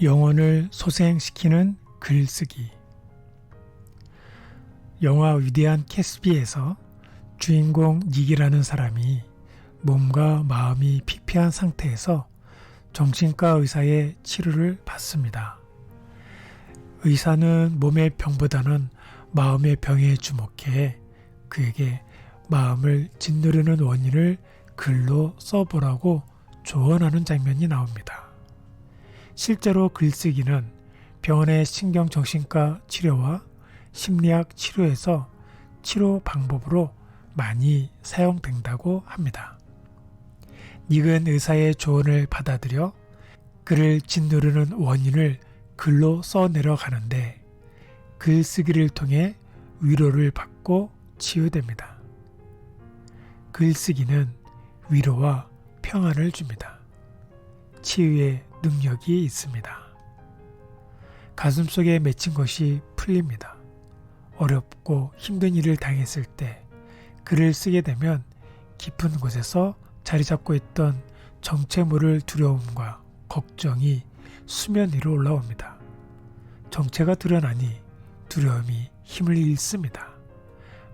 영혼을 소생시키는 글쓰기. 영화 위대한 캐스비에서 주인공 닉이라는 사람이 몸과 마음이 피폐한 상태에서 정신과 의사의 치료를 받습니다. 의사는 몸의 병보다는 마음의 병에 주목해 그에게 마음을 짓누르는 원인을 글로 써보라고 조언하는 장면이 나옵니다. 실제로 글쓰기는 병원의 신경정신과 치료와 심리학 치료에서 치료 방법으로 많이 사용된다고 합니다. 닉은 의사의 조언을 받아들여 그를 짓누르는 원인을 글로 써내려 가는데 글쓰기를 통해 위로를 받고 치유됩니다. 글쓰기는 위로와 평안을 줍니다. 치유의 능력이 있습니다. 가슴속에 맺힌 것이 풀립니다. 어렵고 힘든 일을 당했을 때 글을 쓰게 되면 깊은 곳에서 자리 잡고 있던 정체 모를 두려움과 걱정이 수면 위로 올라옵니다. 정체가 드러나니 두려움이 힘을 잃습니다.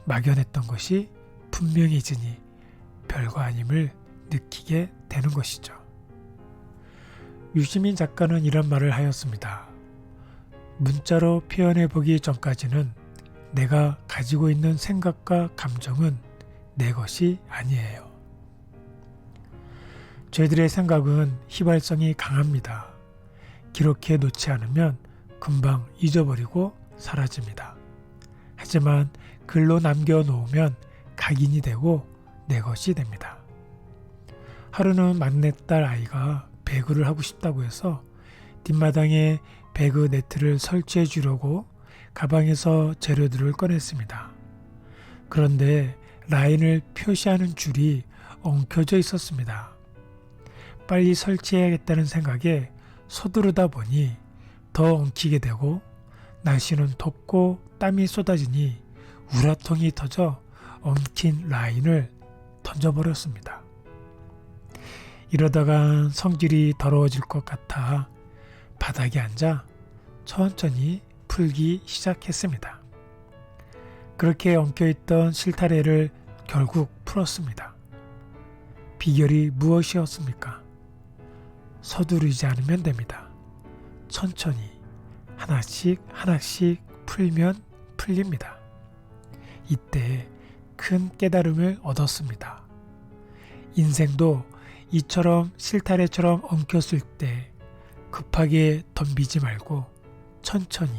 막연했던 것이 분명해지니 별거 아님을 느끼게 되는 것이죠. 유시민 작가는 이런 말을 하였습니다. 문자로 표현해보기 전까지는 내가 가지고 있는 생각과 감정은 내 것이 아니에요. 저희들의 생각은 휘발성이 강합니다. 기록해 놓지 않으면 금방 잊어버리고 사라집니다. 하지만 글로 남겨놓으면 각인이 되고 내 것이 됩니다. 하루는 막내딸 아이가 배구를 하고 싶다고 해서 뒷마당에 배구 네트를 설치해 주려고 가방에서 재료들을 꺼냈습니다. 그런데 라인을 표시하는 줄이 엉켜져 있었습니다. 빨리 설치해야겠다는 생각에 서두르다 보니 더 엉키게 되고 날씨는 덥고 땀이 쏟아지니 우라통이 터져 엉킨 라인을 던져버렸습니다. 이러다가 성질이 더러워질 것 같아 바닥에 앉아 천천히 풀기 시작했습니다. 그렇게 엉켜있던 실타래를 결국 풀었습니다. 비결이 무엇이었습니까? 서두르지 않으면 됩니다. 천천히 하나씩 풀면 풀립니다. 이때 큰 깨달음을 얻었습니다. 인생도 이처럼 실타래처럼 엉켰을 때 급하게 덤비지 말고 천천히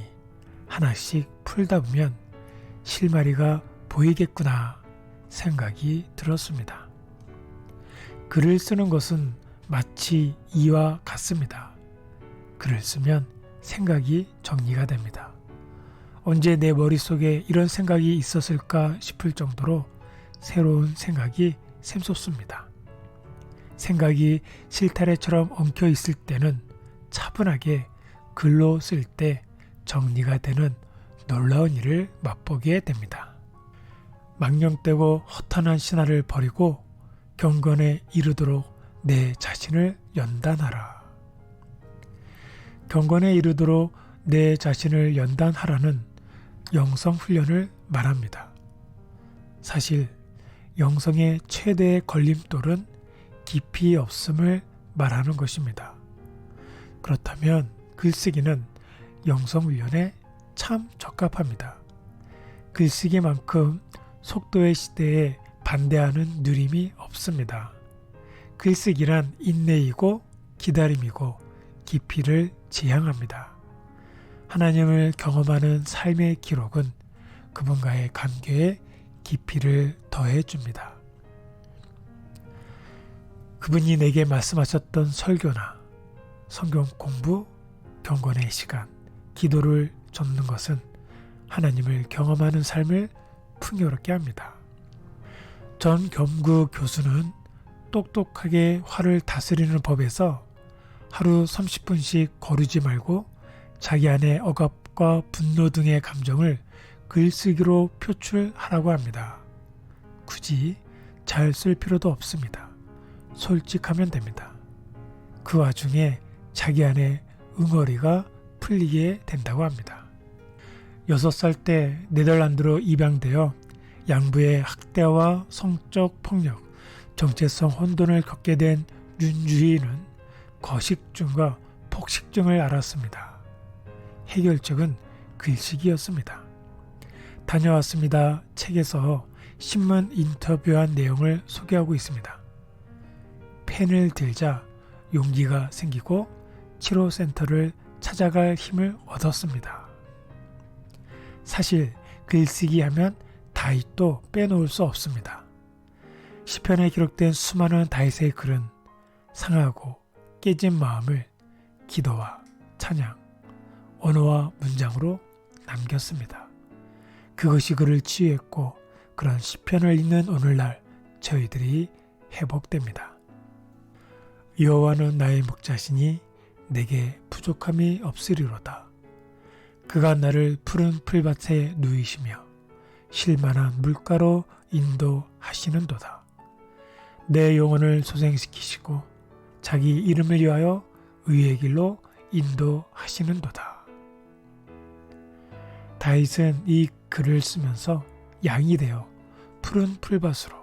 하나씩 풀다 보면 실마리가 보이겠구나 생각이 들었습니다. 글을 쓰는 것은 마치 이와 같습니다. 글을 쓰면 생각이 정리가 됩니다. 언제 내 머릿속에 이런 생각이 있었을까 싶을 정도로 새로운 생각이 샘솟습니다. 생각이 실타래처럼 엉켜 있을 때는 차분하게 글로 쓸 때 정리가 되는 놀라운 일을 맛보게 됩니다. 망령되고 허탄한 신화를 버리고 경건에 이르도록 내 자신을 연단하라. 경건에 이르도록 내 자신을 연단하라는 영성훈련을 말합니다. 사실 영성의 최대의 걸림돌은 깊이 없음을 말하는 것입니다. 그렇다면 글쓰기는 영성훈련에 참 적합합니다. 글쓰기만큼 속도의 시대에 반대하는 느림이 없습니다. 글쓰기란 인내이고 기다림이고 깊이를 지향합니다. 하나님을 경험하는 삶의 기록은 그분과의 관계에 깊이를 더해줍니다. 그분이 내게 말씀하셨던 설교나 성경 공부, 경건의 시간, 기도를 접는 것은 하나님을 경험하는 삶을 풍요롭게 합니다. 전 겸구 교수는 똑똑하게 화를 다스리는 법에서 하루 30분씩 거르지 말고 자기 안의 억압과 분노 등의 감정을 글쓰기로 표출하라고 합니다. 굳이 잘 쓸 필요도 없습니다. 솔직하면 됩니다. 그 와중에 자기 안에 응어리가 풀리게 된다고 합니다. 6살 때 네덜란드로 입양되어 양부의 학대와 성적 폭력, 정체성 혼돈을 겪게 된 윤주희는 거식증과 폭식증을 앓았습니다. 해결책은 글쓰기였습니다. 다녀왔습니다. 책에서 신문 인터뷰한 내용을 소개하고 있습니다. 펜을 들자 용기가 생기고 치료센터를 찾아갈 힘을 얻었습니다. 사실 글쓰기 하면 다윗도 빼놓을 수 없습니다. 시편에 기록된 수많은 다윗의 글은 상하고 깨진 마음을 기도와 찬양, 언어와 문장으로 남겼습니다. 그것이 그를 치유했고 그런 시편을 읽는 오늘날 저희들이 회복됩니다. 여호와는 나의 목자시니 내게 부족함이 없으리로다. 그가 나를 푸른 풀밭에 누이시며 쉴만한 물가로 인도하시는도다. 내 영혼을 소생시키시고 자기 이름을 위하여 의의 길로 인도하시는도다. 다윗은 이 글을 쓰면서 양이 되어 푸른 풀밭으로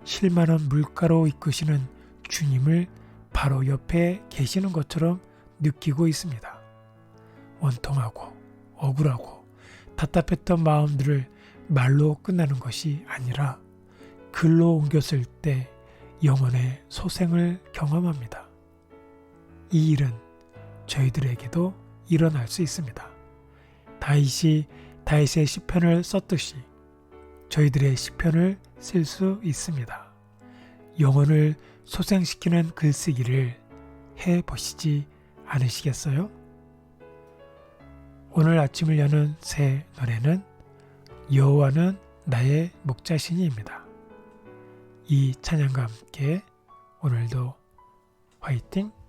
쉴만한 물가로 이끄시는 주님을 바로 옆에 계시는 것처럼 느끼고 있습니다. 원통하고 억울하고 답답했던 마음들을 말로 끝나는 것이 아니라 글로 옮겼을 때 영혼의 소생을 경험합니다. 이 일은 저희들에게도 일어날 수 있습니다. 다윗이 다윗의 시편을 썼듯이 저희들의 시편을 쓸 수 있습니다. 영혼을 소생시키는 글쓰기를 해보시지 않으시겠어요? 오늘 아침을 여는 새 노래는 여호와는 나의 목자시니입니다. 이 찬양과 함께 오늘도 화이팅!